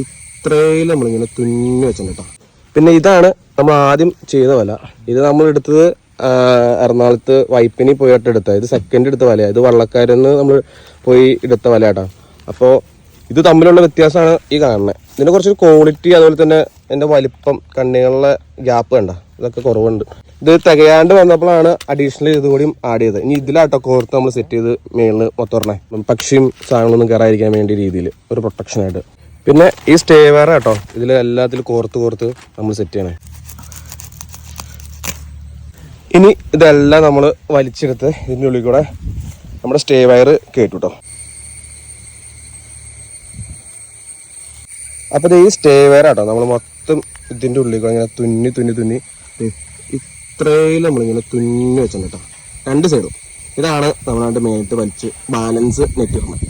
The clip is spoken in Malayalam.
ഇത്രയും നമ്മളിങ്ങനെ തുന്നി വെച്ചിട്ടുണ്ട് കേട്ടോ. പിന്നെ ഇതാണ് നമ്മൾ ആദ്യം ചെയ്ത വല. ഇത് നമ്മൾ എടുത്തത് എറണാകുളത്ത് വൈപ്പിനി പോയിട്ട് എടുത്തത്. ഇത് സെക്കൻഡ് എടുത്ത വലയാണ്. ഇത് വള്ളക്കാരെന്ന് നമ്മൾ പോയി എടുത്ത വല കേട്ടോ. അപ്പോൾ ഇത് തമ്മിലുള്ള വ്യത്യാസമാണ് ഈ കാണുന്നത്. ഇതിൻ്റെ കുറച്ചൊരു ക്വാളിറ്റി, അതുപോലെ തന്നെ എൻ്റെ വലിപ്പം, കണ്ണികളുടെ ഗ്യാപ്പ് കണ്ട ഇതൊക്കെ കുറവുണ്ട്. ഇത് തികയാണ്ട് വന്നപ്പോഴാണ് അഡീഷണൽ ഇതുകൂടിയും ആഡ് ചെയ്തത്. ഇനി ഇതിലാട്ടോ കോർത്ത് നമ്മൾ സെറ്റ് ചെയ്ത് മേളിൽ മൊത്തം പറഞ്ഞേ പക്ഷിയും സാധനങ്ങളൊന്നും കയറാതിരിക്കാൻ വേണ്ടി രീതിയിൽ ഒരു പ്രൊട്ടക്ഷനായിട്ട്. പിന്നെ ഈ സ്റ്റേ വയർ കേട്ടോ, ഇതിൽ എല്ലാത്തിലും കോർത്ത് നമ്മൾ സെറ്റ് ചെയ്യണേ. ഇനി ഇതെല്ലാം നമ്മൾ വലിച്ചെടുത്ത് ഇതിൻ്റെ ഉള്ളിൽ കൂടെ നമ്മുടെ സ്റ്റേ വയർ കേട്ടു കേട്ടോ. അപ്പോൾ ഈ സ്റ്റേ വയർ കേട്ടോ നമ്മൾ മൊത്തം ഇതിൻ്റെ ഉള്ളിൽ കൂടെ ഇങ്ങനെ തുന്നി ഇത്രയും നമ്മളിങ്ങനെ തുന്നി വെച്ചിട്ടുണ്ട് കേട്ടോ, രണ്ട് സൈഡും. ഇതാണ് നമ്മളായിട്ട് മെയിനായിട്ട് വലിച്ച് ബാലൻസ് നെറ്റ് വരുന്നത്.